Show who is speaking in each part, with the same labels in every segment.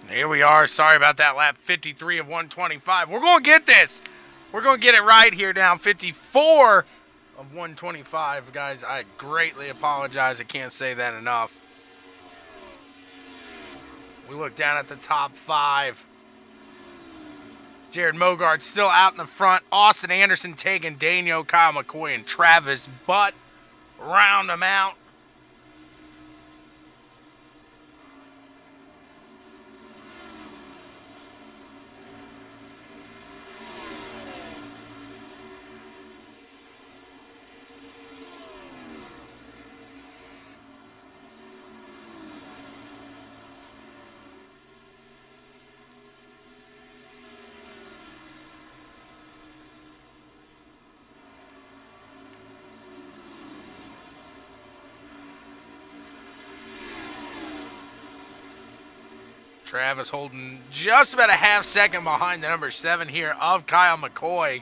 Speaker 1: Here we are. Sorry about that lap 53 of 125. We're going to get this. We're going to get it right here down 54 of 125. Guys, I greatly apologize. I can't say that enough. We look down at the top 5. Jared Mogart still out in the front. Austin Anderson taking Daniel, Kyle McCoy, and Travis Butt. Round them out. Travis holding just about a half second behind the number 7 here of Kyle McCoy.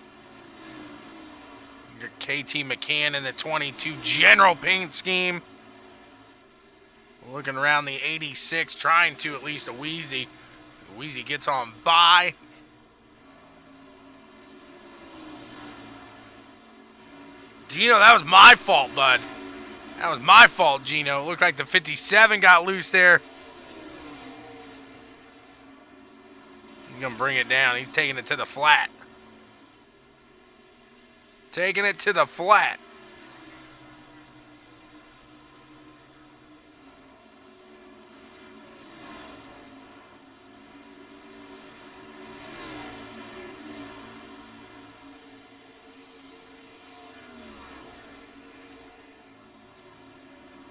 Speaker 1: Your KT McCann in the 22 general paint scheme. Looking around the 86, trying to at least a Wheezy. Wheezy gets on by. Gino, that was my fault, bud. That was my fault, Gino. It looked like the 57 got loose there. He's going to bring it down. He's taking it to the flat. Taking it to the flat.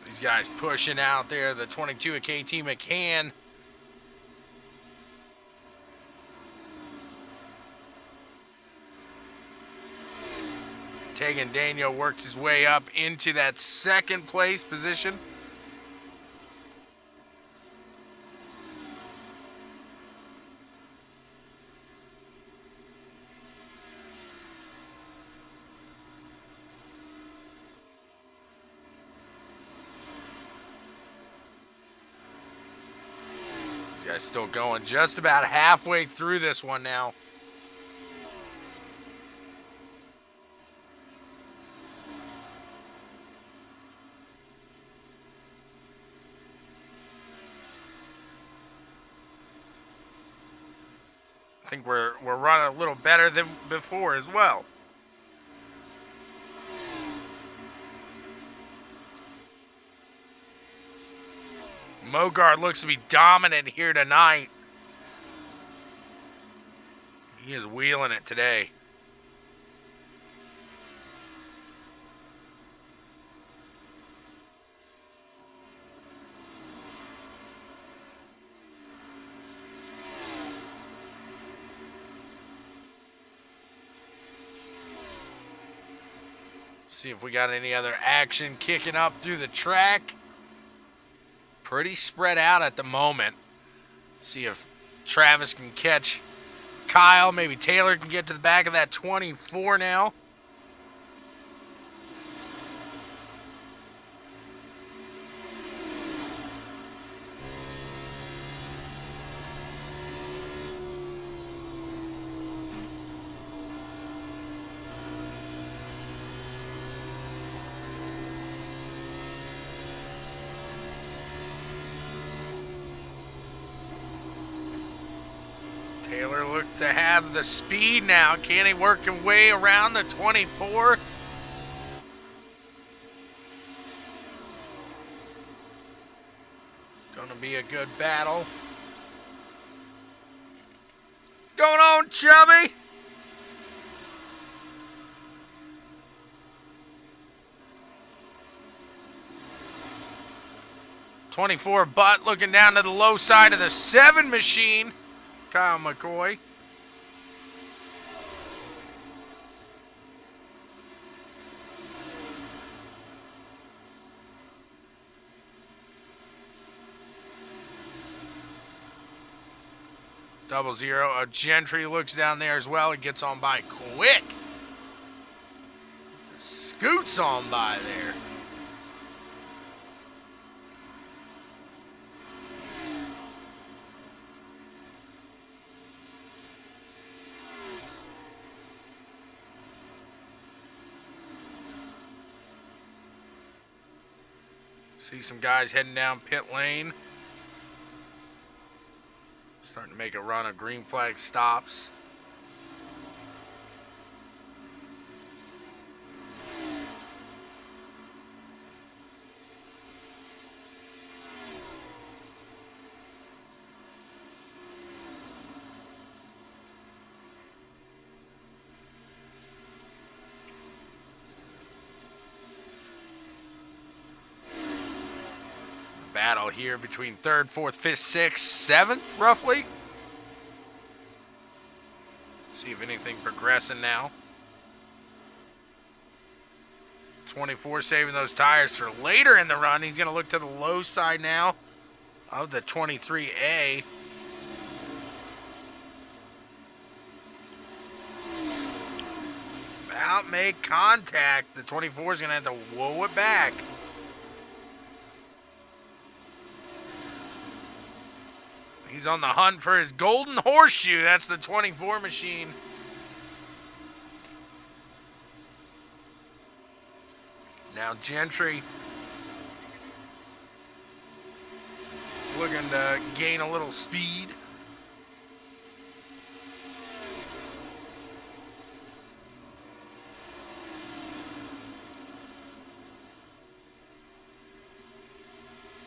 Speaker 1: These guys pushing out there. The 22 of KT McCann. Tegan Daniel works his way up into that second place position. You guys still going just about halfway through this one now. I think we're running a little better than before as well. Mogart looks to be dominant here tonight. He is wheeling it today. See if we got any other action kicking up through the track. Pretty spread out at the moment. See if Travis can catch Kyle. Maybe Taylor can get to the back of that 24 now. Taylor looked to have the speed now. Can he work his way around the 24? Gonna be a good battle. Going on, Chummy? .24 Butt looking down to the low side of the 7 machine. Kyle McCoy. .00. Gentry looks down there as well and gets on by quick. Scoots on by there. See some guys heading down pit lane. Starting to make a run of green flag stops. Battle here between 3rd, 4th, 5th, 6th, 7th, roughly. See if anything progressing now. 24 saving those tires for later in the run. He's going to look to the low side now of the 23A. About make contact. The 24 is going to have to whoa it back. He's on the hunt for his golden horseshoe. That's the 24 machine. Now Gentry looking to gain a little speed.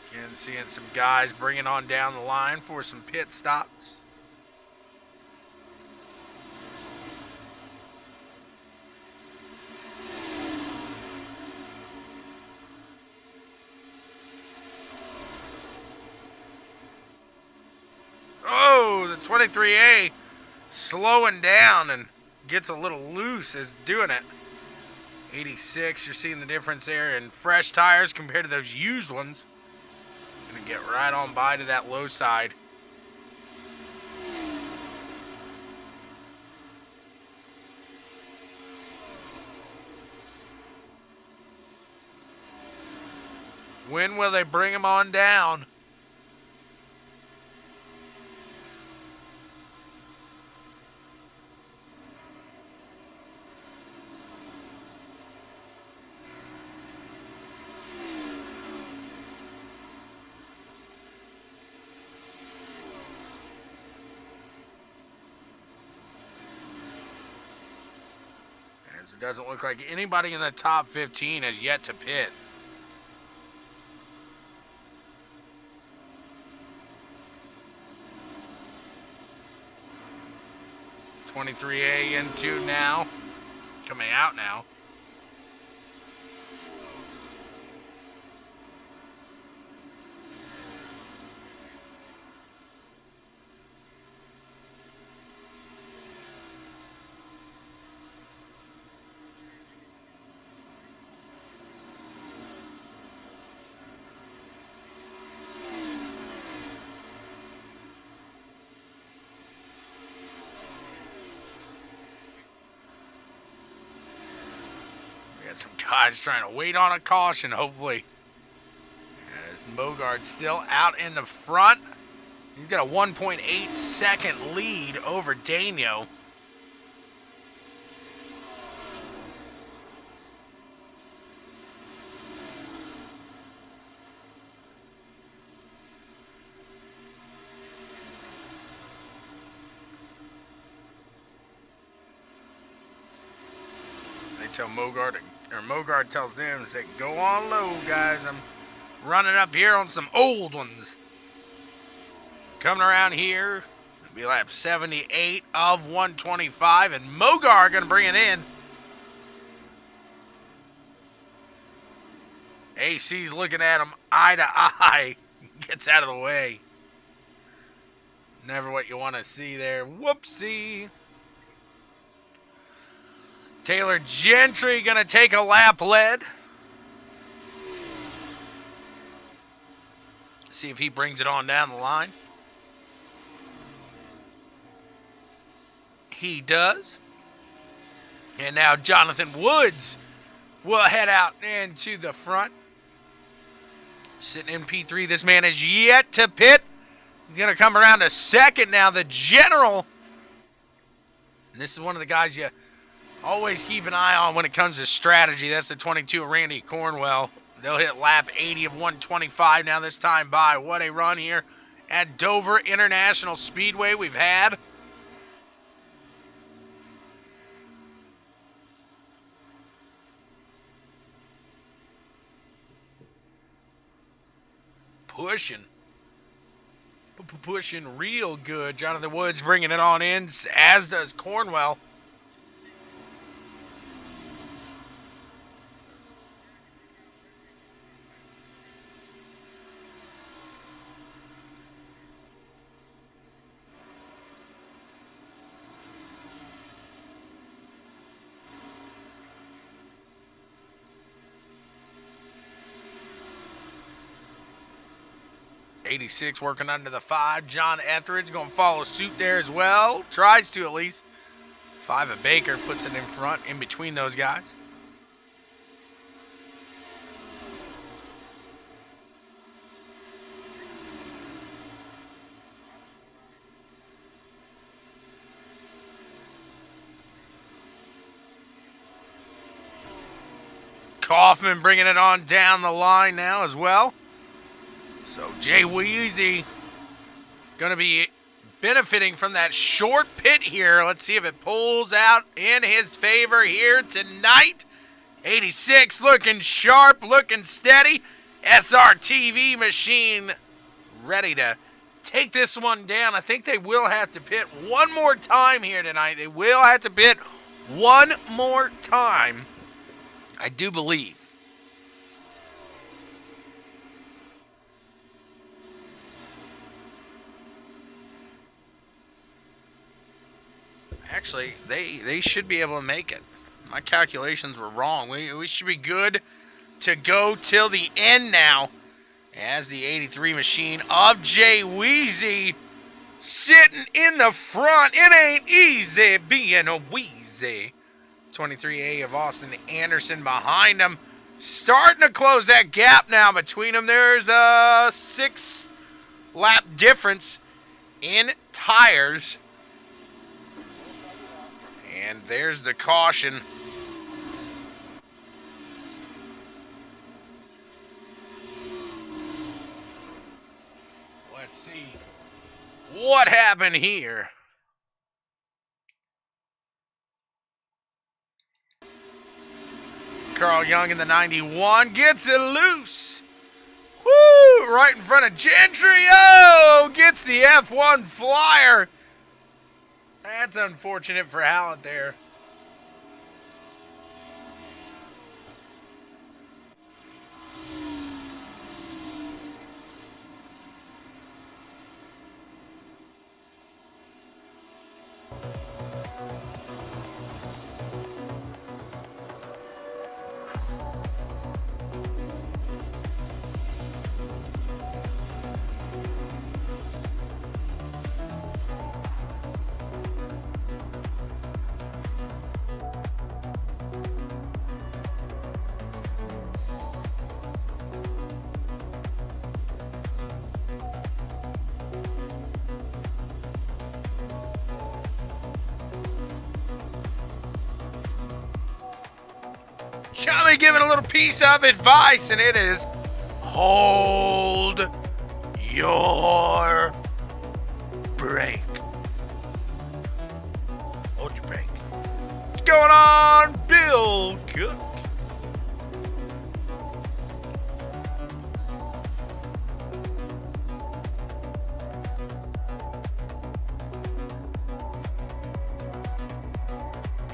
Speaker 1: Again, seeing some guys bringing on down the line for some pit stops. Oh, the 23A slowing down and gets a little loose as doing it. 86, you're seeing the difference there in fresh tires compared to those used ones. Gonna get right on by to that low side. When will they bring him on down? It doesn't look like anybody in the top 15 has yet to pit. .23A into now. Coming out now. Some guys trying to wait on a caution, hopefully. As Mogard's still out in the front. He's got a 1.8 second lead over Daniel. They tell Mogard tells them, say, go on low, guys. I'm running up here on some old ones. Coming around here, it'll be lap 78 of 125, and Mogard going to bring it in. AC's looking at him eye to eye. Gets out of the way. Never what you want to see there. Whoopsie. Taylor Gentry going to take a lap lead. See if he brings it on down the line. He does. And now Jonathan Woods will head out into the front. Sitting in P3. This man is yet to pit. He's going to come around to second now. The General. And this is one of the guys you always keep an eye on when it comes to strategy. That's the 22 Randy Cornwell. They'll hit lap 80 of 125 now this time by. What a run here at Dover International Speedway we've had. Pushing real good. Jonathan Woods bringing it on in, as does Cornwell. '86 working under the 5. John Etheridge going to follow suit there as well. Tries to at least. 5 of Baker puts it in front, in between those guys. Kaufman bringing it on down the line now as well. So Jay Weezy going to be benefiting from that short pit here. Let's see if it pulls out in his favor here tonight. 86 looking sharp, looking steady. SRTV machine ready to take this one down. I think they will have to pit one more time here tonight. They will have to pit one more time, I do believe. Actually, they should be able to make it. My calculations were wrong. We should be good to go till the end now, as the 83 machine of Jay Weezy sitting in the front. It ain't easy being a Weezy. 23A of Austin Anderson behind him, starting to close that gap now between them. There's a 6-lap difference in tires. And there's the caution. Let's see what happened here. Carl Young in the 91 gets it loose. Woo! Right in front of Gentry. Oh! Gets the F1 flyer. That's unfortunate for Hallett there. Chummy giving a little piece of advice, and it is hold your brake. Hold your brake. What's going on, Bill Cook?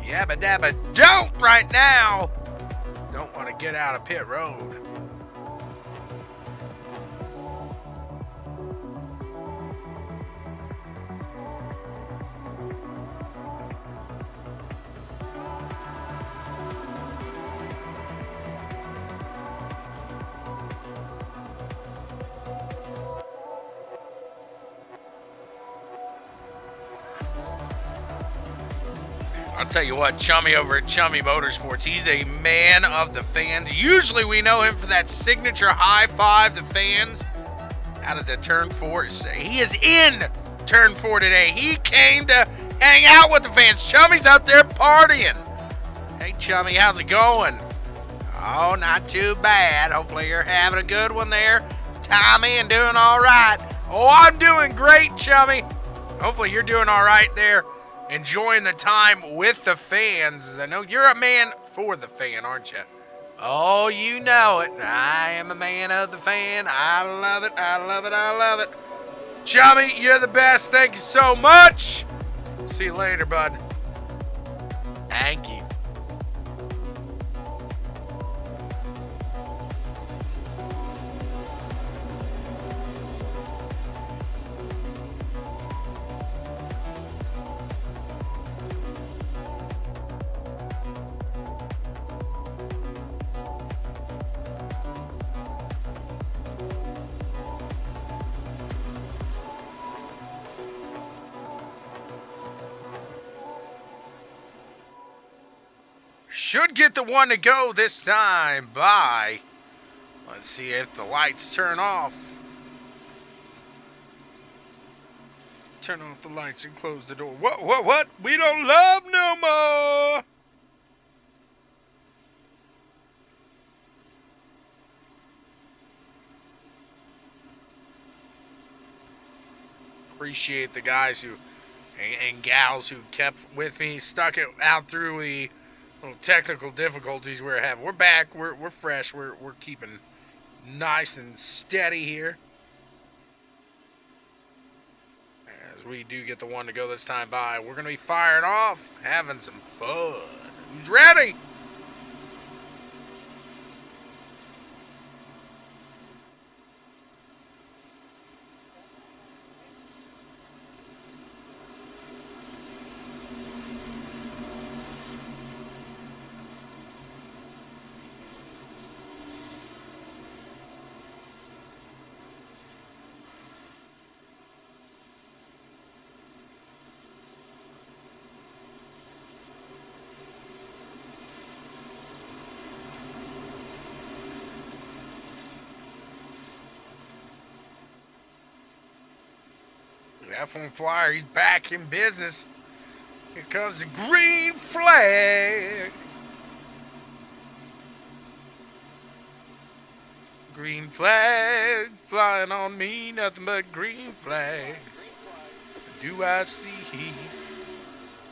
Speaker 1: Yabba dabba don't right now. Don't want to get out of pit road. I'll tell you what, Chummy over at Chummy Motorsports, he's a man of the fans. Usually we know him for that signature high five to fans out of the turn 4. He is in turn 4 today. He came to hang out with the fans. Chummy's out there partying. Hey, Chummy, how's it going? Oh, not too bad. Hopefully you're having a good one there, Tommy, and doing all right. Oh, I'm doing great, Chummy. Hopefully you're doing all right there, enjoying the time with the fans. I know you're a man for the fan, aren't you? Oh, you know it. I am a man of the fan. I love it. I love it. I love it. Chummy, you're the best. Thank you so much. See you later, bud. Thank you. Should get the one to go this time by, let's see if the lights turn off. Turn off the lights and close the door. What? We don't love no more. Appreciate the guys who and gals who kept with me, stuck it out through the little technical difficulties we're having. We're back. We're fresh. We're keeping nice and steady here. As we do get the one to go this time by, we're going to be firing off, having some fun. Who's ready? F1 Flyer, he's back in business. Here comes the green flag. Green flag flying on me, nothing but green flags. Do I see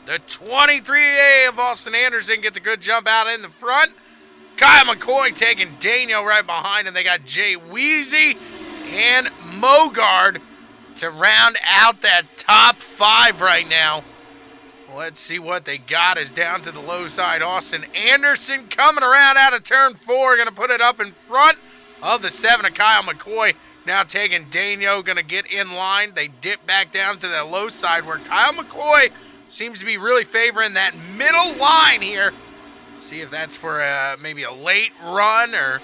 Speaker 1: the 23A of Austin Anderson gets a good jump out in the front. Kyle McCoy taking Daniel right behind him. They got Jay Weezy and Mogard to round out that top five right now. Let's see what they got is down to the low side. Austin Anderson coming around out of turn 4. Going to put it up in front of the 7 of Kyle McCoy. Now taking Daniel, going to get in line. They dip back down to the low side where Kyle McCoy seems to be really favoring that middle line here. See if that's for maybe a late run, or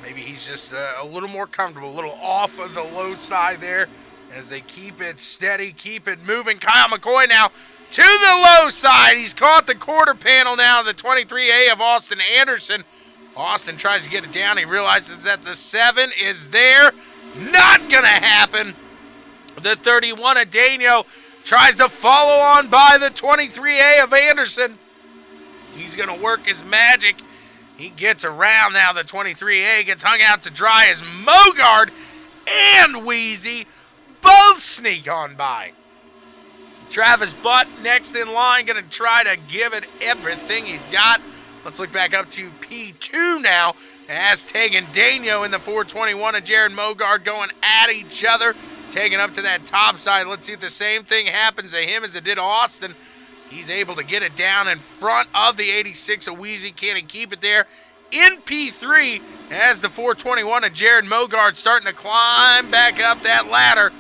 Speaker 1: maybe he's just a little more comfortable, a little off of the low side there as they keep it steady, keep it moving. Kyle McCoy now to the low side. He's caught the quarter panel now, the 23A of Austin Anderson. Austin tries to get it down. He realizes that the 7 is there. Not going to happen. The 31 of Daniel tries to follow on by the 23A of Anderson. He's going to work his magic. He gets around now. The 23A gets hung out to dry as Mogard and Wheezy both sneak on by. Travis Butt next in line, going to try to give it everything he's got. Let's look back up to P2 now, as taking Daniel in the 421 and Jared Mogard going at each other, taking up to that top side. Let's see if the same thing happens to him as it did Austin. He's able to get it down in front of the 86 of Wheezy. Can he keep it there? In P3, as the 421 of Jared Mogard starting to climb back up that ladder,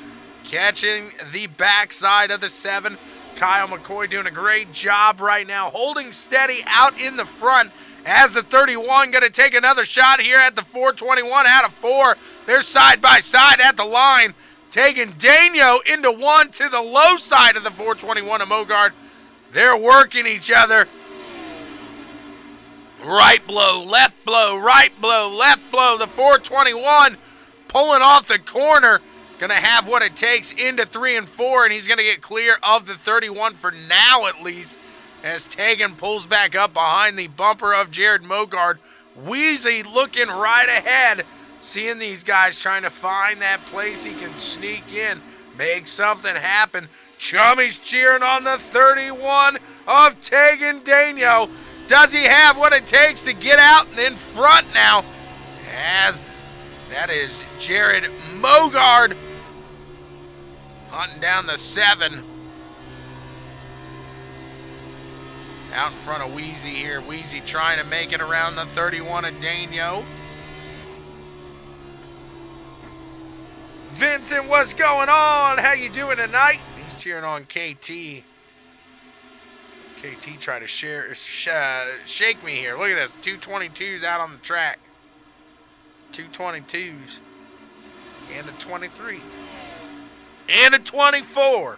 Speaker 1: catching the backside of the 7. Kyle McCoy doing a great job right now, holding steady out in the front as the 31 going to take another shot here at the 421 out of 4. They're side by side at the line, taking Daniel into 1 to the low side of the 421 of Mogard. They're working each other. Right blow, left blow, right blow, left blow. The 421 pulling off the corner. Going to have what it takes into 3 and 4, and he's going to get clear of the 31 for now at least, as Tegan pulls back up behind the bumper of Jared Mogard Wheezy looking right ahead, seeing these guys trying to find that place he can sneak in, make something happen. Chummy's cheering on the 31 of Tegan Daniel. Does he have what it takes to get out and in front now? As that is Jared Mogard hunting down the 7. Out in front of Wheezy here. Wheezy trying to make it around the 31 of Daniel. Vincent, what's going on? How you doing tonight? He's cheering on KT. KT try to shake me here. Look at this. 222s out on the track. 222s. And a 23. And a 24.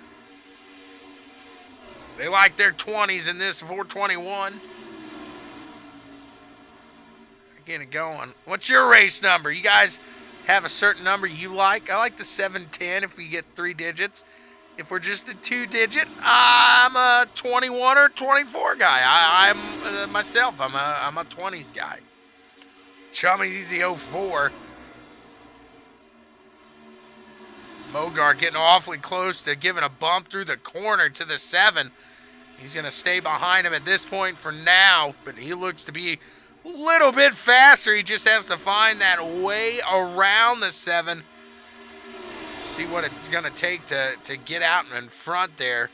Speaker 1: They like their 20s in this 421. Getting it going. What's your race number? You guys have a certain number you like? I like the 710 if we get 3 digits. If we're just a 2-digit, I'm a 21 or 24 guy. I'm myself. I'm a 20s guy. Chummy's the 04. Mogard getting awfully close to giving a bump through the corner to the 7. He's going to stay behind him at this point for now, but he looks to be a little bit faster. He just has to find that way around the 7. See what it's going to take to get out in front there.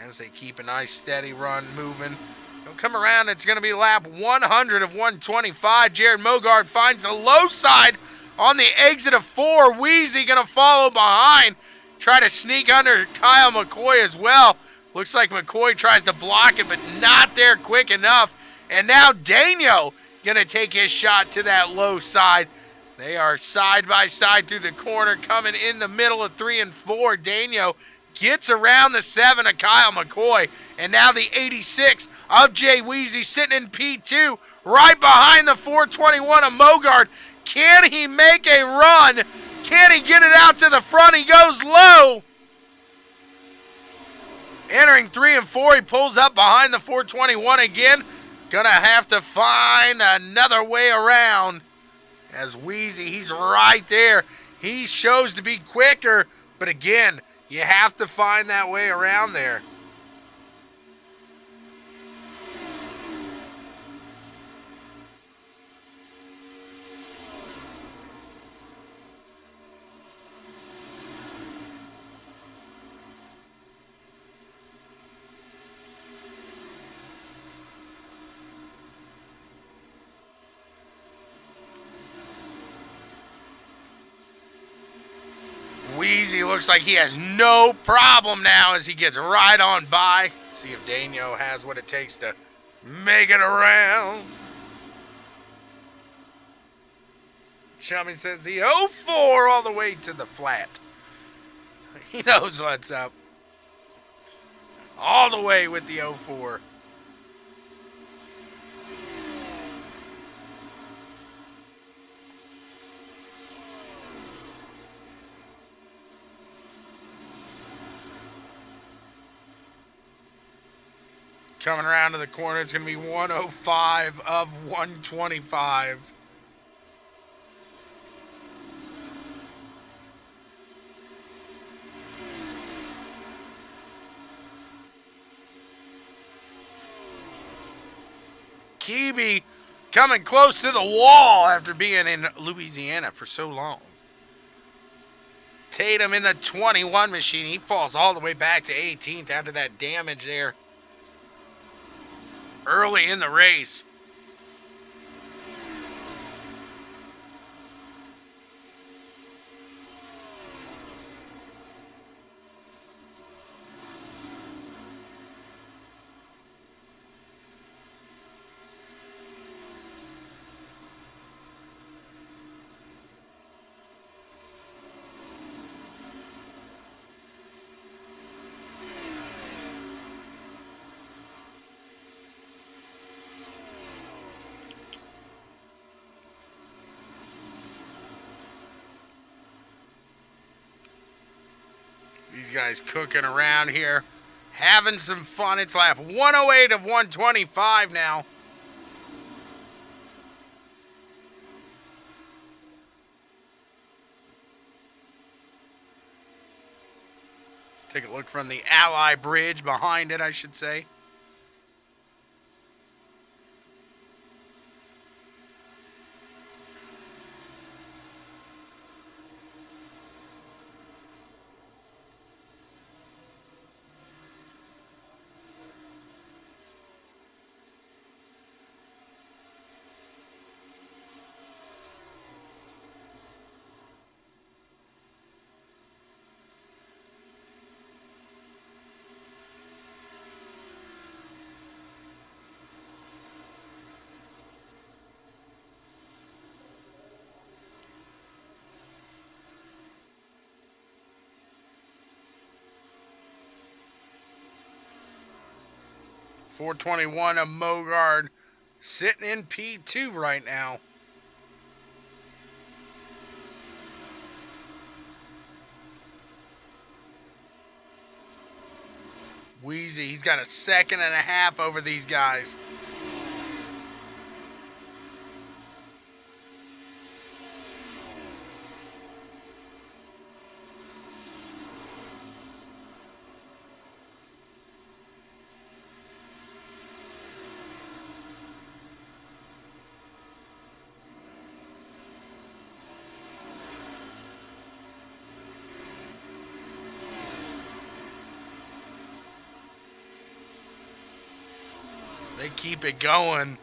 Speaker 1: And as they keep a nice steady run moving. They'll come around. It's going to be lap 100 of 125. Jared Mogard finds the low side on the exit of 4. Wheezy going to follow behind. Try to sneak under Kyle McCoy as well. Looks like McCoy tries to block it, but not there quick enough. And now Daniel going to take his shot to that low side. They are side by side through the corner, coming in the middle of 3 and 4. Daniel gets around the 7 of Kyle McCoy. And now the 86 of Jay Wheezy sitting in P2, right behind the 421 of Mogard. Can he make a run? Can he get it out to the front? He goes low. Entering 3 and 4, he pulls up behind the 421 again. Gonna have to find another way around. As Wheezy, he's right there. He shows to be quicker, but again, you have to find that way around there. Wheezy looks like he has no problem now as he gets right on by. See if Daniel has what it takes to make it around. Chummy says the 04 all the way to the flat. He knows what's up. All the way with the 04. Coming around to the corner, it's going to be 105 of 125. Keeby coming close to the wall after being in Louisiana for so long. Tatum in the 21 machine. He falls all the way back to 18th after that damage there early in the race. These guys cooking around here. having some fun. It's lap 108 of 125 now. Take a look from the Ally Bridge behind it, I should say. .421 of Mogard sitting in P2 right now. Wheezy, he's got a second and a half over these guys. They keep it going.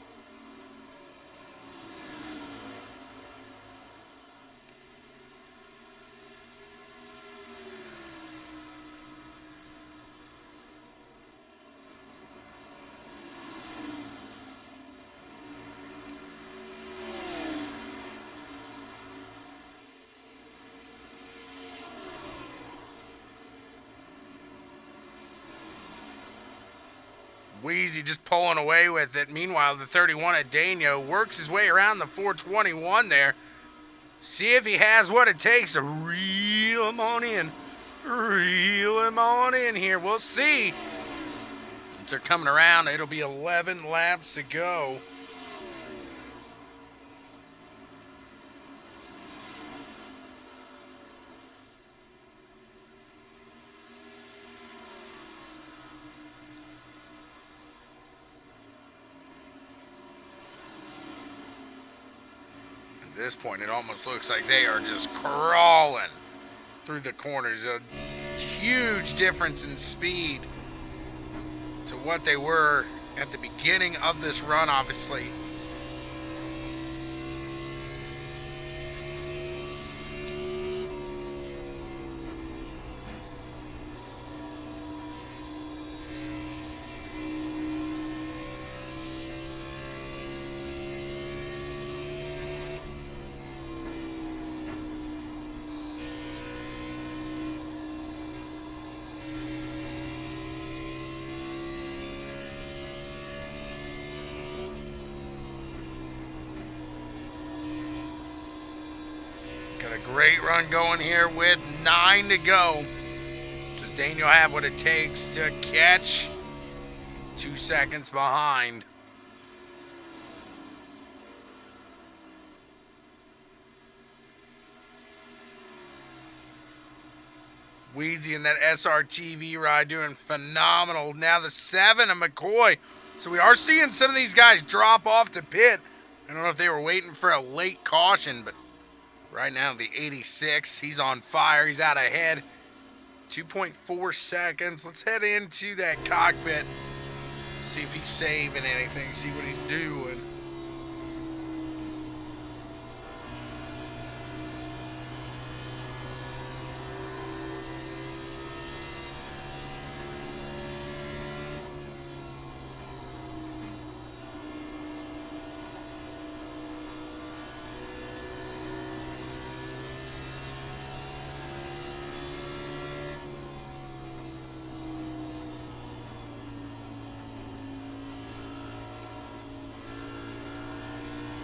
Speaker 1: Wheezy just pulling away with it. Meanwhile, the 31 at Dano works his way around the 421 there. See if he has what it takes to reel him on in. Reel him on in here. We'll see. If they're coming around, it'll be 11 laps to go. At this point, it almost looks like they are just crawling through the corners. A huge difference in speed to what they were at the beginning of this run, obviously. Got a great run going here with 9 to go. Does Daniel have what it takes to catch? 2 seconds behind. Weezy in that SRTV ride doing phenomenal. Now the 7 of McCoy. So we are seeing some of these guys drop off to pit. I don't know if they were waiting for a late caution, but right now the 86, he's on fire. He's out ahead. 2.4 seconds. Let's head into that cockpit. See if he's saving anything. See what he's doing.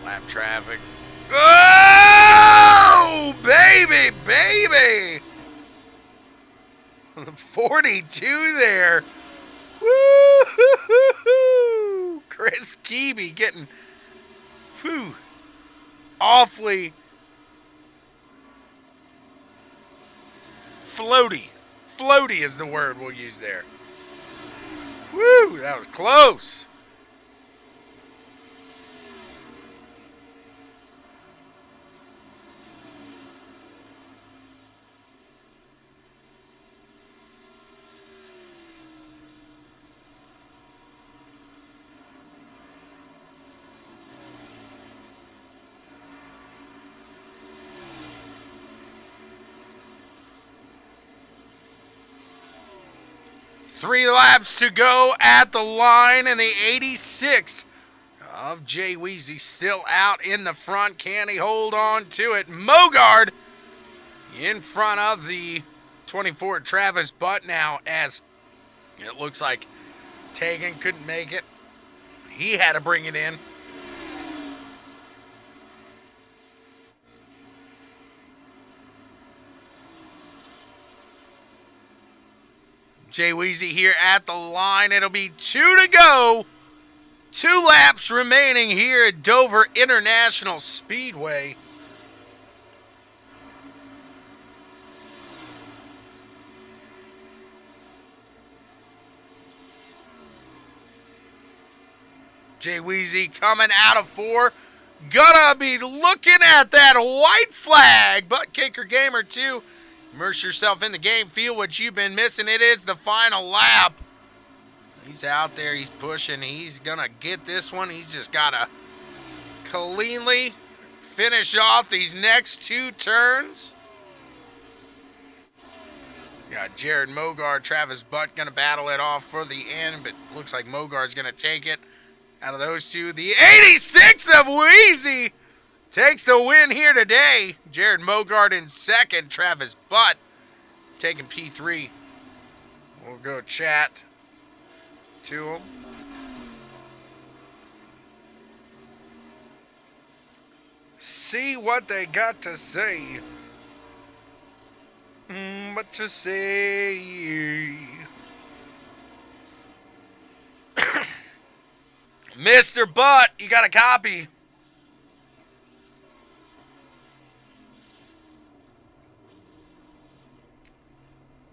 Speaker 1: Lap traffic. Oh, baby, baby. 42 there. Woo! Chris Keeby getting awfully floaty. Floaty is the word we'll use there. Woo! That was close. Three laps to go at the line, and the 86 of Jay Weezy still out in the front. Can he hold on to it? Mogard in front of the 24 Travis Butt now, as it looks like Tegan couldn't make it. He had to bring it in. Jay Weezy here at the line. It'll be 2 to go. 2 laps remaining here at Dover International Speedway. Jay Weezy coming out of 4. Gonna be looking at that white flag. ButtKicker Gamer 2. Immerse yourself in the game. Feel what you've been missing. It is the final lap. He's out there. He's pushing. He's going to get this one. He's just got to cleanly finish off these next 2 turns. Got Jared Mogard, Travis Butt going to battle it off for the end, but looks like Mogard's going to take it out of those 2. The 86 of Wheezy takes the win here today. Jared Mogard in second. Travis Butt taking P3. We'll go chat to him. See what they got to say. What to say? Mr. Butt, you got a copy.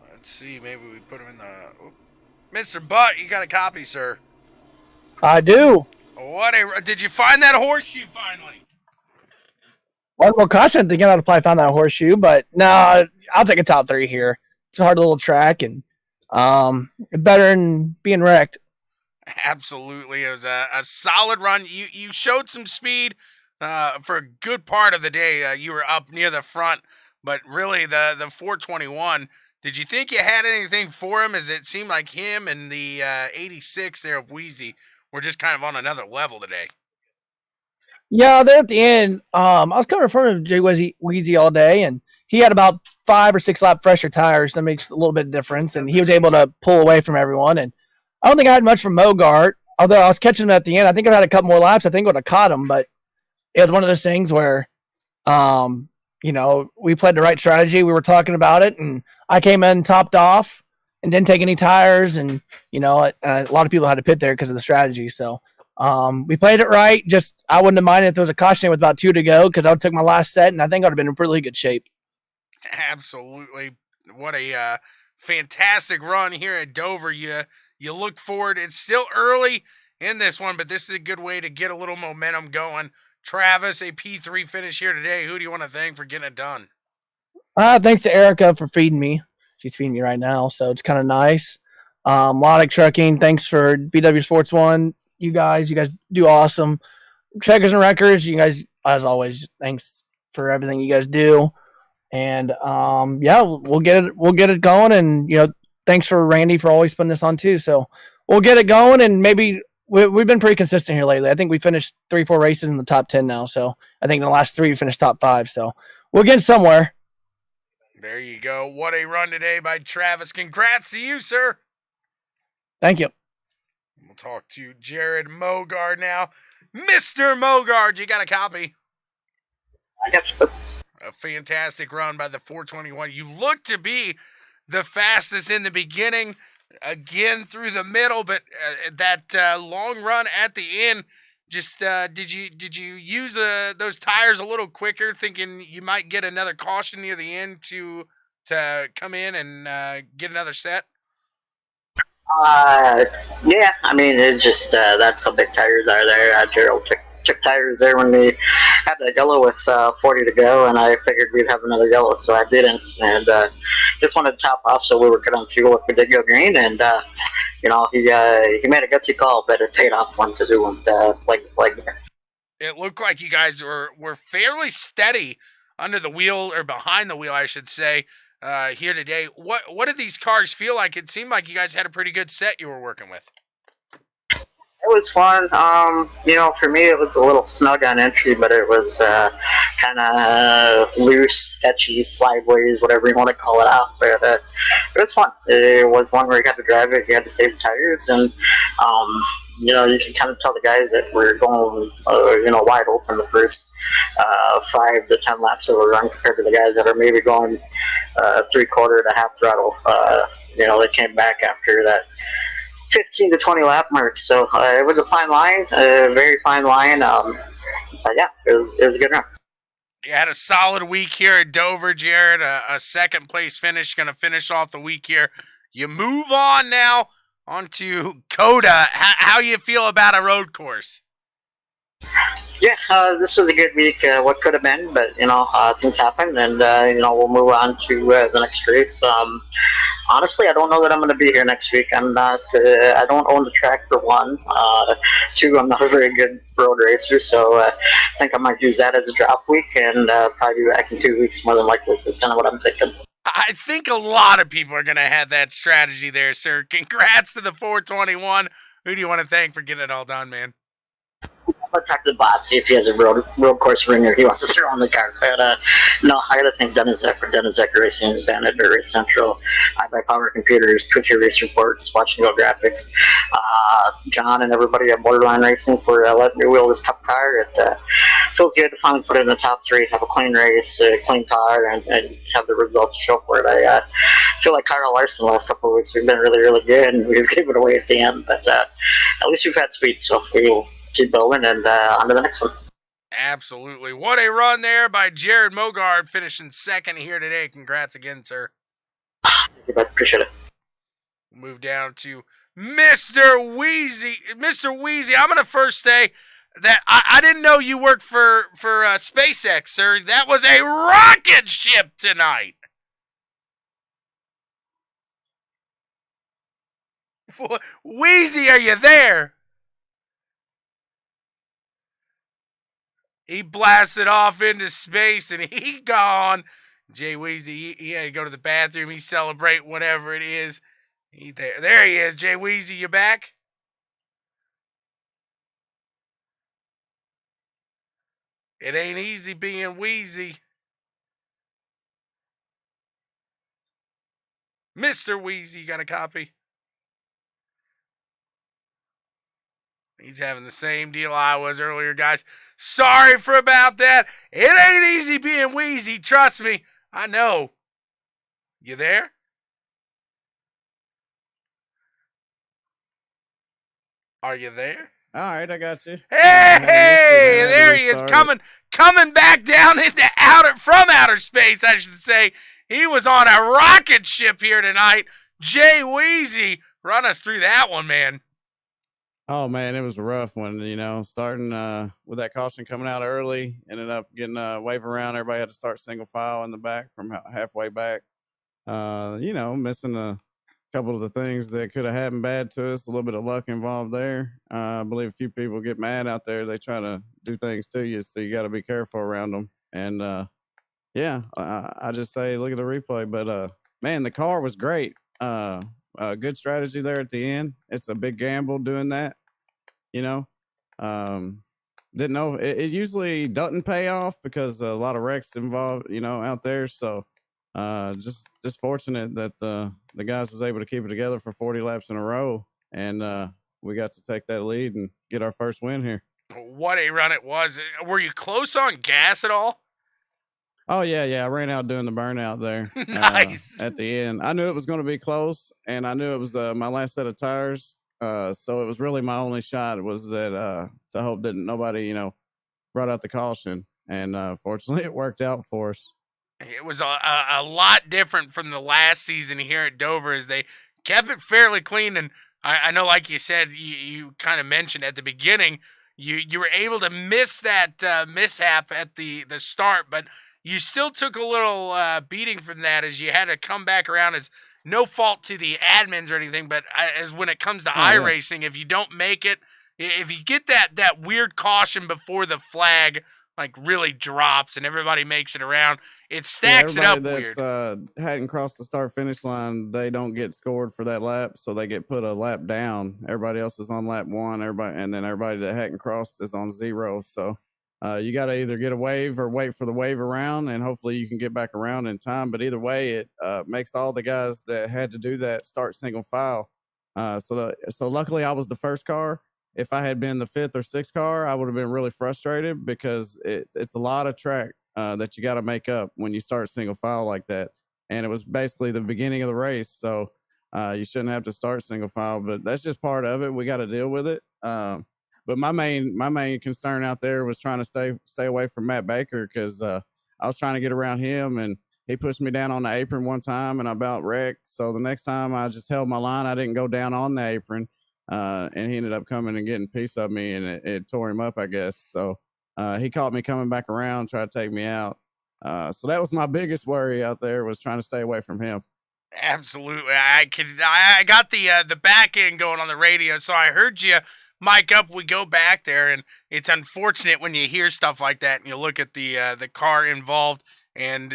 Speaker 1: Let's see, maybe we put him in the... Oh. Mr. Butt, you got a copy, sir.
Speaker 2: I do.
Speaker 1: Did you find that horseshoe finally?
Speaker 2: One more caution. I think I'd probably found that horseshoe, but no, I'll take a top 3 here. It's a hard little track, and better than being wrecked.
Speaker 1: Absolutely. It was a solid run. You showed some speed for a good part of the day. You were up near the front, but really the 421, did you think you had anything for him? As it seemed like him and the 86 there of Wheezy were just kind of on another level today.
Speaker 2: Yeah, there at the end, I was coming in front of Jay Weezy all day, and he had about 5 or 6 lap fresher tires. That makes a little bit of difference, and he was able to pull away from everyone. And I don't think I had much from Mogart, although I was catching him at the end. I think if I had a couple more laps, I think I would have caught him, but it was one of those things where, we played the right strategy. We were talking about it, and I came in topped off and didn't take any tires, and, a lot of people had to pit there because of the strategy. So we played it right. Just I wouldn't have minded if there was a caution with about 2 to go, because I would have took my last set, and I think I would have been in really good shape.
Speaker 1: Absolutely. What a fantastic run here at Dover. You look forward. It's still early in this one, but this is a good way to get a little momentum going. Travis, a P3 finish here today. Who do you want to thank for getting it done?
Speaker 2: Thanks to Erica for feeding me. She's feeding me right now, so it's kind of nice. Lodic Trucking, thanks for BWSPORTS 1. You guys do awesome. Checkers and Wreckers, you guys, as always, thanks for everything you guys do. And we'll get it going. And thanks for Randy for always putting this on too. So we'll get it going, and maybe we've been pretty consistent here lately. I think we finished 3-4 races in the top 10 now. So I think in the last 3 we finished top 5. So we'll get somewhere.
Speaker 1: There you go. What a run today by Travis. Congrats to you, sir.
Speaker 2: Thank you.
Speaker 1: We'll talk to Jared Mogard now. Mr. Mogard, you got a copy? A fantastic run by the 421. You look to be the fastest in the beginning. again through the middle, but that long run at the end. Just did you use those tires a little quicker, thinking you might get another caution near the end to come in and get another set?
Speaker 3: Yeah, I mean, it just that's how big tires are there. Gerald took tires there when we had the yellow with 40 to go, and I figured we'd have another yellow, so I didn't, and just wanted to top off so we were good on fuel if we did go green, and he made a gutsy call, but it paid off one to do with flag there.
Speaker 1: It looked like you guys were fairly steady under the wheel, or behind the wheel, I should say, here today. What did these cars feel like? It seemed like you guys had a pretty good set you were working with.
Speaker 3: It was fun. For me, it was a little snug on entry, but it was kind of loose, sketchy, slideways, whatever you want to call it out. But it was fun. It was one where you had to drive it, you had to save tires, and you can kind of tell the guys that we're going, wide open the first 5 to 10 laps that we're running compared to the guys that are maybe going 3/4 to half throttle. They came back after that 15 to 20 lap mark. So it was a fine line, a very fine line. But yeah, it was a good run.
Speaker 1: You had a solid week here at Dover, Jared. A second place finish, going to finish off the week here. You move on now onto Coda. How you feel about a road course?
Speaker 3: Yeah, this was a good week. What could have been, but things happen, and we'll move on to the next race. Honestly, I don't know that I'm going to be here next week. I'm not. I don't own the track for one. 2, I'm not a very good road racer, so I think I might use that as a drop week, and probably be back in 2 weeks more than likely. That's kind of what I'm thinking.
Speaker 1: I think a lot of people are going to have that strategy there, sir. Congrats to the 421. Who do you want to thank for getting it all done, man?
Speaker 3: I'll talk to the boss, see if he has a road course ringer he wants to throw on the car. But no, I gotta thank Dennis Zecker Racing, Bandit Race Central, iBuyPower Computers, Twitch Race Reports, Watching Go Graphics, John and everybody at Borderline Racing for letting me wheel this cup car. It feels good to finally put it in the top 3, have a clean race, a clean car, and have the results to show for it. I feel like Kyle Larson the last couple of weeks. We've been really, really good, and we've given it away at the end. But at least we've had speed, so we'll keep building and on to the next one.
Speaker 1: Absolutely. What a run there by Jared Mogard, finishing second here today. Congrats again, sir.
Speaker 3: Thank you, bud. Appreciate it.
Speaker 1: We'll move down to Mr. Wheezy. Mr. Wheezy, I'm going to first say that I didn't know you worked for SpaceX, sir. That was a rocket ship tonight. Wheezy, are you there? He blasted off into space and he gone. Jay Weezy, he had to go to the bathroom. He celebrate whatever it is. There he is. Jay Weezy, you back? It ain't easy being Wheezy. Mr. Wheezy, you got a copy? He's having the same deal I was earlier, guys. Sorry for about that. It ain't easy being Wheezy. Trust me. I know. You there? Are you there?
Speaker 4: All right, I got you.
Speaker 1: Hey, there he is, coming back down from outer space, I should say. He was on a rocket ship here tonight. Jay Weezy, run us through that one, man.
Speaker 4: Oh man, it was a rough one. Starting with that caution coming out early, ended up getting a wave around. Everybody had to start single file in the back from halfway back. Missing a couple of the things that could have happened bad to us. A little bit of luck involved there. I believe a few people get mad out there. They try to do things to you, so you got to be careful around them. And I just say look at the replay. But man, the car was great. Good strategy there at the end. It's a big gamble doing that. Didn't know it usually doesn't pay off because a lot of wrecks involved, out there. So just fortunate that the guys was able to keep it together for 40 laps in a row, and we got to take that lead and get our first win here.
Speaker 1: What a run it was. Were you close on gas at all?
Speaker 4: Oh yeah. I ran out doing the burnout there.
Speaker 1: Nice.
Speaker 4: At the end, I knew it was going to be close, and I knew it was my last set of tires. So it was really my only shot was that to hope that nobody, brought out the caution, and fortunately, it worked out for us.
Speaker 1: It was a lot different from the last season here at Dover, as they kept it fairly clean. And I know, like you said, you kind of mentioned at the beginning, you were able to miss that mishap at the start, but you still took a little beating from that, as you had to come back around. As no fault to the admins or anything, but as when it comes to iRacing, if you don't make it, if you get that weird caution before the flag like really drops and everybody makes it around, it stacks it up
Speaker 4: that's,
Speaker 1: weird.
Speaker 4: Hadn't crossed the start finish line, they don't get scored for that lap, so they get put a lap down. Everybody else is on lap 1, and then everybody that hadn't crossed is on 0. So you got to either get a wave or wait for the wave around, and hopefully you can get back around in time. But either way, it makes all the guys that had to do that start single file. So luckily I was the first car. If I had been the 5th or 6th car, I would have been really frustrated, because it's a lot of track that you got to make up when you start single file like that. And it was basically the beginning of the race, so you shouldn't have to start single file, but that's just part of it. We got to deal with it. But my main concern out there was trying to stay away from Matt Baker, because I was trying to get around him, and he pushed me down on the apron one time, and I about wrecked. So the next time I just held my line. I didn't go down on the apron. And he ended up coming and getting a piece of me, and it tore him up, I guess. So he caught me coming back around, tried to take me out. So that was my biggest worry out there, was trying to stay away from him.
Speaker 1: Absolutely. I got the back end going on the radio, so I heard you mic up. We go back there, and it's unfortunate when you hear stuff like that and you look at the car involved, and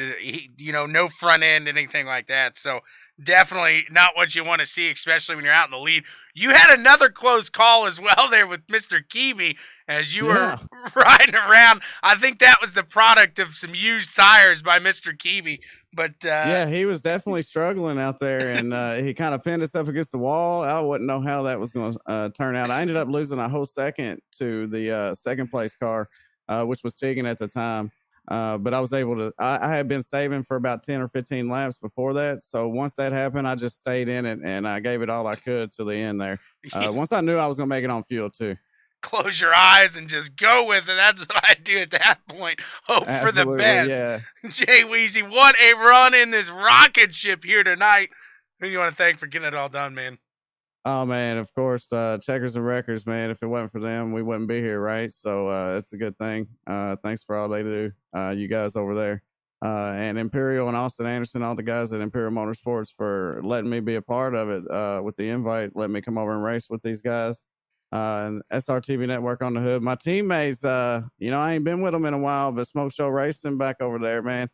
Speaker 1: no front end, anything like that. So definitely not what you want to see, especially when you're out in the lead. You had another close call as well there with Mr. Keeby as you were riding around. I think that was the product of some used tires by Mr. Keeby. But
Speaker 4: yeah, he was definitely struggling out there, and he kind of pinned us up against the wall. I wouldn't know how that was going to turn out. I ended up losing a whole second to the second place car, which was Tegan at the time. But I was able to, I had been saving for about 10 or 15 laps before that. So once that happened, I just stayed in it, and I gave it all I could till the end there. Once I knew I was going to make it on fuel too.
Speaker 1: Close your eyes and just go with it. That's what I do at that point. Hope for the best.
Speaker 4: Yeah.
Speaker 1: Jay Weezy, what a run in this rocket ship here tonight. Who do you want to thank for getting it all done, man?
Speaker 4: Oh, man, of course, Checkers and Wreckers, man. If it wasn't for them, we wouldn't be here, right? So it's a good thing. Thanks for all they do, you guys over there. And Imperial and Austin Anderson, all the guys at Imperial Motorsports, for letting me be a part of it with the invite, letting me come over and race with these guys. And SRTV Network on the hood. My teammates, I ain't been with them in a while, but Smoke Show Racing back over there, man.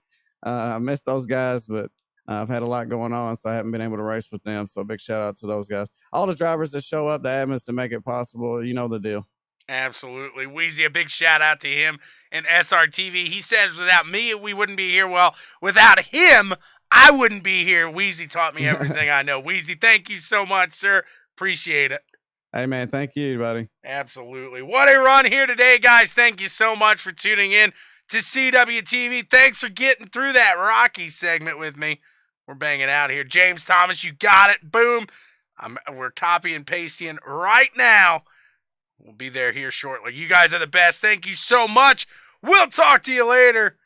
Speaker 4: I miss those guys, but I've had a lot going on, so I haven't been able to race with them. So a big shout out to those guys. All the drivers that show up, the admins to make it possible. You know the deal.
Speaker 1: Absolutely. Weezy, a big shout out to him and SRTV. He says, without me, we wouldn't be here. Well, without him, I wouldn't be here. Weezy taught me everything I know. Weezy, thank you so much, sir. Appreciate it.
Speaker 4: Hey, man, thank you, buddy.
Speaker 1: Absolutely. What a run here today, guys. Thank you so much for tuning in to CWTV. Thanks for getting through that Rocky segment with me. We're banging out here. James Thomas, you got it. Boom. We're copy and pasting right now. We'll be there here shortly. You guys are the best. Thank you so much. We'll talk to you later.